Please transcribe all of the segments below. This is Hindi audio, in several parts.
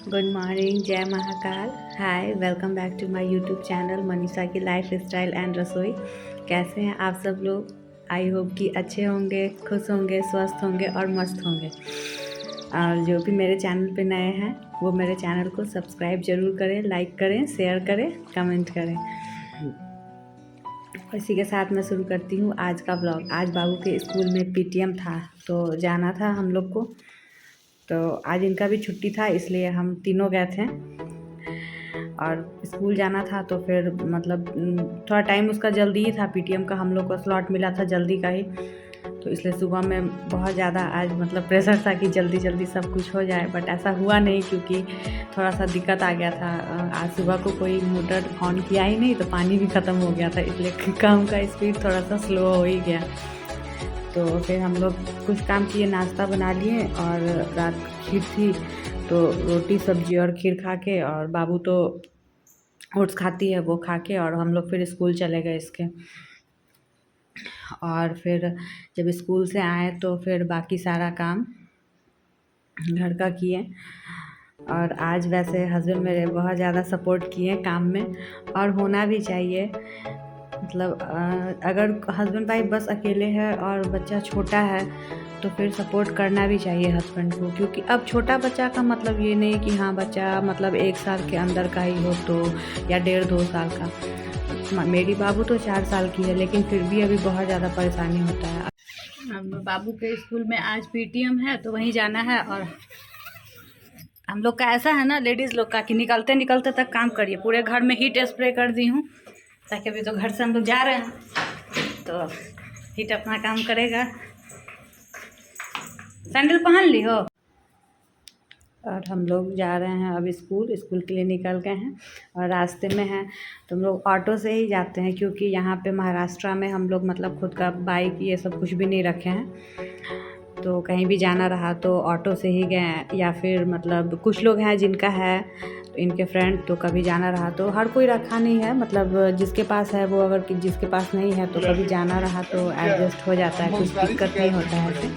गुड मॉर्निंग, जय Mahakal. Hi, welcome back to my YouTube channel Manisha की लाइफ स्टाइल एंड रसोई। कैसे हैं आप सब लोग? आई होप कि अच्छे होंगे, खुश होंगे, स्वस्थ होंगे और मस्त होंगे। और जो भी मेरे चैनल पे नए हैं वो मेरे चैनल को सब्सक्राइब ज़रूर करें, लाइक करें, शेयर करें, कमेंट करें। इसी के साथ मैं शुरू करती हूँ आज का ब्लॉग। आज बाबू के स्कूल में पीटीएम था तो जाना था हम लोग को। तो आज इनका भी छुट्टी था इसलिए हम तीनों गए थे और स्कूल जाना था। तो फिर मतलब थोड़ा टाइम उसका जल्दी ही था, पीटीएम का हम लोग को स्लॉट मिला था जल्दी का ही। तो इसलिए सुबह में बहुत ज़्यादा आज मतलब प्रेशर था कि जल्दी जल्दी सब कुछ हो जाए, बट ऐसा हुआ नहीं क्योंकि थोड़ा सा दिक्कत आ गया था। आज सुबह को कोई मोटर ऑन किया ही नहीं तो पानी भी ख़त्म हो गया था, इसलिए काम का स्पीड थोड़ा सा स्लो हो ही गया। तो फिर हम लोग कुछ काम किए, नाश्ता बना लिए और रात खीर थी तो रोटी सब्जी और खीर खा के, और बाबू तो ओट्स खाती है वो खा के, और हम लोग फिर स्कूल चले गए इसके। और फिर जब स्कूल से आए तो फिर बाकी सारा काम घर का किए। और आज वैसे हस्बैंड मेरे बहुत ज़्यादा सपोर्ट किए काम में, और होना भी चाहिए। मतलब अगर हस्बैंड वाइफ बस अकेले हैं और बच्चा छोटा है तो फिर सपोर्ट करना भी चाहिए हस्बैंड को, क्योंकि अब छोटा बच्चा का मतलब ये नहीं कि हाँ बच्चा मतलब 1 साल के अंदर का ही हो तो, या 1.5-2 साल का। मेरी बाबू तो 4 साल की है लेकिन फिर भी अभी बहुत ज़्यादा परेशानी होता है। अब बाबू के स्कूल में आज पीटीएम है तो वहीं जाना है। और हम लोग का ऐसा है ना लेडीज़ लोग का कि निकलते निकलते तक काम करिए। पूरे घर में हीट स्प्रे कर दी हूँ ताकि अभी तो घर से हम लोग जा रहे हैं तो हीट अपना काम करेगा। सैंडल पहन ली हो। और हम लोग जा रहे हैं अब स्कूल के लिए निकल गए हैं और रास्ते में हैं तो हम लोग ऑटो से ही जाते हैं, क्योंकि यहाँ पे महाराष्ट्र में हम लोग मतलब खुद का बाइक ये सब कुछ भी नहीं रखे हैं। तो कहीं भी जाना रहा तो ऑटो से ही गए, या फिर मतलब कुछ लोग हैं जिनका है तो इनके फ्रेंड, तो कभी जाना रहा तो हर कोई रखा नहीं है, मतलब जिसके पास है वो, अगर जिसके पास नहीं है तो कभी जाना रहा तो एडजस्ट हो जाता है, कुछ दिक्कत नहीं होता है ऐसे।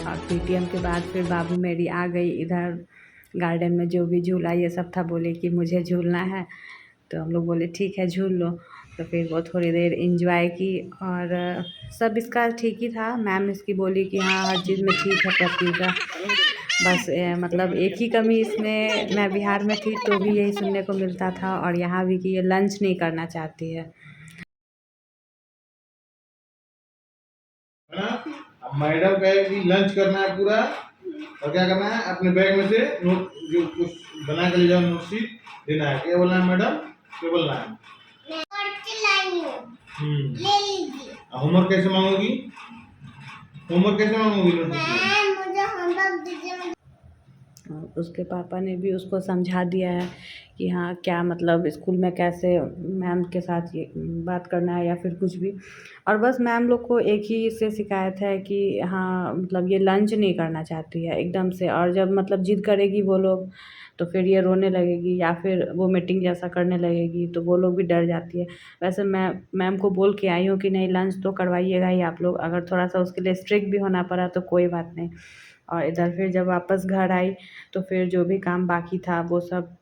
और पीटीएम के बाद फिर बाबू मेरी आ गई इधर गार्डन में, जो भी झूला ये सब था बोले कि मुझे झूलना है, तो हम लोग बोले ठीक है झूल लो। तो फिर वो थोड़ी देर इंजॉय की और सब इसका ठीक ही था। मैम इसकी बोली कि हाँ हर चीज़ में ठीक है प्रति का, बस मतलब एक ही कमी इसमें, मैं बिहार में थी तो भी यही सुनने को मिलता था और यहाँ भी कि ये लंच नहीं करना चाहती है। मैडम कहे कि लंच करना है पूरा, और क्या करना है अपने बैग में से नोट जो कुछ बना के ले जाओ, नोट शीट देना है। क्या बोलना है मैडम? क्या बोलना है? ले लीजिए। होमवर्क कैसे मांगोगी? होमवर्क कैसे मांगोगी? मुझे होमवर्क दीजिए। उसके पापा ने भी उसको समझा दिया है कि हाँ क्या मतलब स्कूल में कैसे मैम के साथ ये बात करना है या फिर कुछ भी। और बस मैम लोग को एक ही इससे शिकायत है कि हाँ मतलब ये लंच नहीं करना चाहती है एकदम से, और जब मतलब जिद करेगी वो लोग तो फिर ये रोने लगेगी या फिर वो मीटिंग जैसा करने लगेगी, तो वो लोग भी डर जाती है। वैसे मैं मैम को बोल के आई हूँ कि नहीं लंच तो करवाइएगा ही आप लोग, अगर थोड़ा सा उसके लिए स्ट्रिक्ट भी होना पड़ा तो कोई बात नहीं। और इधर फिर जब वापस घर आई तो फिर जो भी काम बाकी था वो सब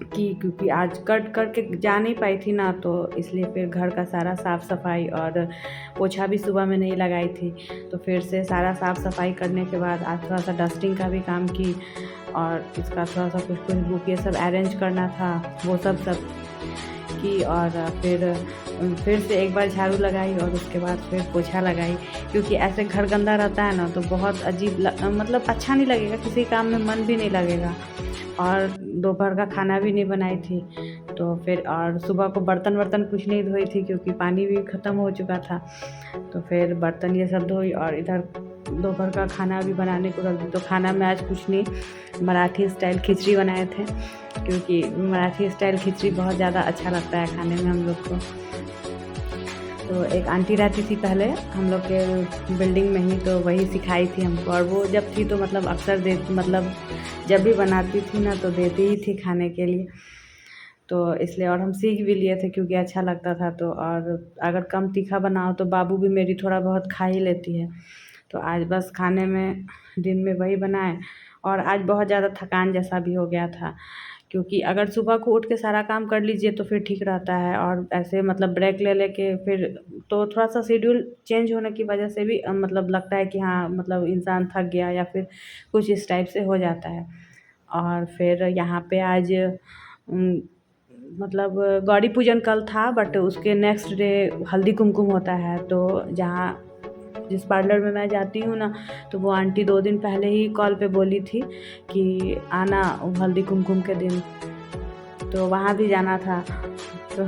की, क्योंकि आज कट करके जा नहीं पाई थी ना, तो इसलिए फिर घर का सारा साफ़ सफाई और पोछा भी सुबह में नहीं लगाई थी, तो फिर से सारा साफ़ सफाई करने के बाद आज थोड़ा सा डस्टिंग का भी काम की, और इसका थोड़ा सा कुछ कुछ बुक ये सब अरेंज करना था वो सब की। और फिर से एक बार झाड़ू लगाई और उसके बाद फिर पोछा लगाई, क्योंकि ऐसे घर गंदा रहता है ना तो बहुत अजीब मतलब अच्छा नहीं लगेगा, किसी काम में मन भी नहीं लगेगा। और दोपहर का खाना भी नहीं बनाई थी तो फिर, और सुबह को बर्तन कुछ नहीं धोई थी क्योंकि पानी भी ख़त्म हो चुका था, तो फिर बर्तन ये सब धोई और इधर दोपहर का खाना भी बनाने को रख दी। तो खाना में आज कुछ नहीं, मराठी स्टाइल खिचड़ी बनाए थे, क्योंकि मराठी स्टाइल खिचड़ी बहुत ज़्यादा अच्छा लगता है खाने में हम लोग को। तो एक आंटी रहती थी पहले हम लोग के बिल्डिंग में ही, तो वही सिखाई थी हमको, और वो जब थी तो मतलब अक्सर मतलब जब भी बनाती थी ना तो देती ही थी खाने के लिए। तो इसलिए, और हम सीख भी लिए थे क्योंकि अच्छा लगता था। तो और अगर कम तीखा बनाओ तो बाबू भी मेरी थोड़ा बहुत खा ही लेती है। तो आज बस खाने में दिन में वही बनाए। और आज बहुत ज़्यादा थकान जैसा भी हो गया था, क्योंकि अगर सुबह को उठ के सारा काम कर लीजिए तो फिर ठीक रहता है, और ऐसे मतलब ब्रेक ले लेके फिर तो थोड़ा सा शेड्यूल चेंज होने की वजह से भी मतलब लगता है कि हाँ मतलब इंसान थक गया या फिर कुछ इस टाइप से हो जाता है। और फिर यहाँ पे आज मतलब गौरी पूजन कल था, बट उसके नेक्स्ट डे हल्दी कुमकुम होता है। तो जहाँ जिस पार्लर में मैं जाती हूँ ना, तो वो आंटी 2 दिन पहले ही कॉल पे बोली थी कि आना हल्दी कुमकुम के दिन, तो वहाँ भी जाना था। तो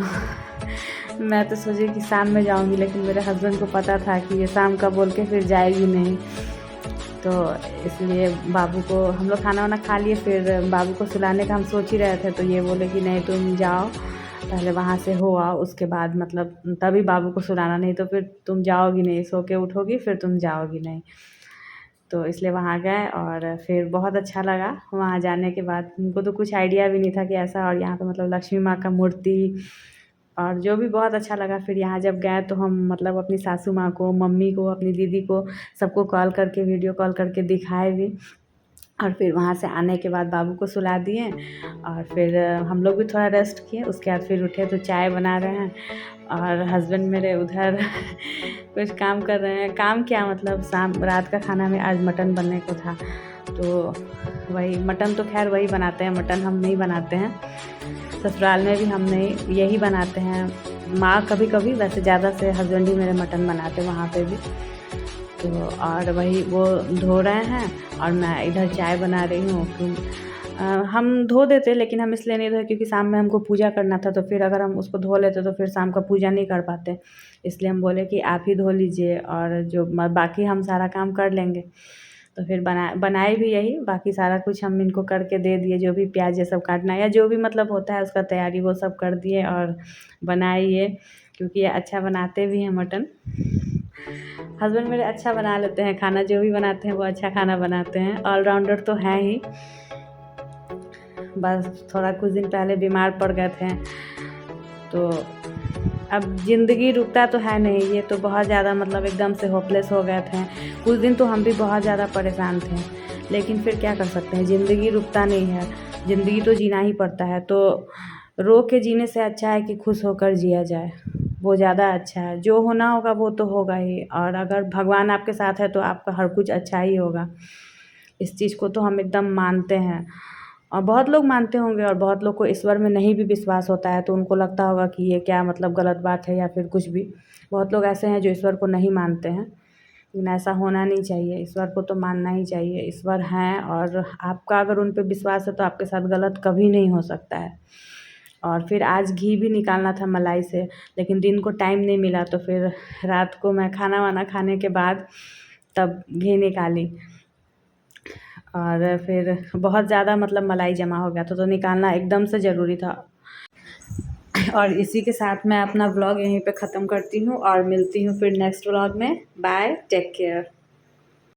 मैं तो सोची कि शाम में जाऊँगी, लेकिन मेरे हस्बैंड को पता था कि ये शाम का बोल के फिर जाएगी नहीं। तो इसलिए बाबू को हम लोग खाना वाना खा लिए, फिर बाबू को सुलाने का हम सोच ही रहे थे। तो ये बोले कि नहीं तुम जाओ पहले वहाँ से हो आओ, उसके बाद मतलब तभी बाबू को सुलाना, नहीं तो फिर तुम जाओगी नहीं, सो के उठोगी फिर तुम जाओगी नहीं। तो इसलिए वहाँ गए और फिर बहुत अच्छा लगा। वहाँ जाने के बाद उनको तो कुछ आइडिया भी नहीं था कि ऐसा, और यहाँ पे मतलब लक्ष्मी माँ का मूर्ति और जो भी बहुत अच्छा लगा। फिर यहाँ जब गए तो हम मतलब अपनी सासू माँ को, मम्मी को, अपनी दीदी को, सबको कॉल करके वीडियो कॉल करके दिखाए भी। और फिर वहाँ से आने के बाद बाबू को सुला दिए और फिर हम लोग भी थोड़ा रेस्ट किए। उसके बाद फिर उठे तो चाय बना रहे हैं, और हस्बैंड मेरे उधर कुछ काम कर रहे हैं। काम क्या मतलब शाम रात का खाना में आज मटन बनने को था, तो वही मटन तो खैर वही बनाते हैं, मटन हम नहीं बनाते हैं। ससुराल में भी हम नहीं यही बनाते हैं, माँ कभी कभी, वैसे ज़्यादा से हस्बैंड ही मेरे मटन बनाते हैं वहाँ पे भी। तो और वही वो धो रहे हैं और मैं इधर चाय बना रही हूँ। हम धो देते, लेकिन हम इसलिए नहीं धोए क्योंकि शाम में हमको पूजा करना था। तो फिर अगर हम उसको धो लेते तो फिर शाम का पूजा नहीं कर पाते, इसलिए हम बोले कि आप ही धो लीजिए और जो बाकी हम सारा काम कर लेंगे। तो फिर बनाए भी यही, बाकी सारा कुछ हम इनको करके दे दिए, जो भी प्याज ये सब काटना या जो भी मतलब होता है उसका तैयारी वो सब कर दिए और बनाए ये, क्योंकि ये अच्छा बनाते भी हैं मटन। हस्बैंड मेरे अच्छा बना लेते हैं खाना, जो भी बनाते हैं वो अच्छा खाना बनाते हैं, ऑलराउंडर तो हैं ही। बस थोड़ा कुछ दिन पहले बीमार पड़ गए थे, तो अब ज़िंदगी रुकता तो है नहीं, ये तो बहुत ज़्यादा मतलब एकदम से होपलेस हो गए थे। कुछ दिन तो हम भी बहुत ज़्यादा परेशान थे, लेकिन फिर क्या कर सकते हैं, ज़िंदगी रुकता नहीं है, ज़िंदगी तो जीना ही पड़ता है। तो रो के जीने से अच्छा है कि खुश होकर जिया जाए, वो ज़्यादा अच्छा है। जो होना होगा वो तो होगा ही, और अगर भगवान आपके साथ है तो आपका हर कुछ अच्छा ही होगा। इस चीज़ को तो हम एकदम मानते हैं, और बहुत लोग मानते होंगे, और बहुत लोग को ईश्वर में नहीं भी विश्वास होता है, तो उनको लगता होगा कि ये क्या मतलब गलत बात है या फिर कुछ भी। बहुत लोग ऐसे हैं जो ईश्वर को नहीं मानते हैं, लेकिन ऐसा होना नहीं चाहिए, ईश्वर को तो मानना ही चाहिए। ईश्वर हैं, और आपका अगर उन पे विश्वास है तो आपके साथ गलत कभी नहीं हो सकता है। और फिर आज घी भी निकालना था मलाई से, लेकिन दिन को टाइम नहीं मिला, तो फिर रात को मैं खाना वाना खाने के बाद तब घी निकाली। और फिर बहुत ज़्यादा मतलब मलाई जमा हो गया था, तो निकालना एकदम से ज़रूरी था। और इसी के साथ मैं अपना व्लॉग यहीं पे ख़त्म करती हूँ, और मिलती हूँ फिर नेक्स्ट व्लॉग में। Bye, take care.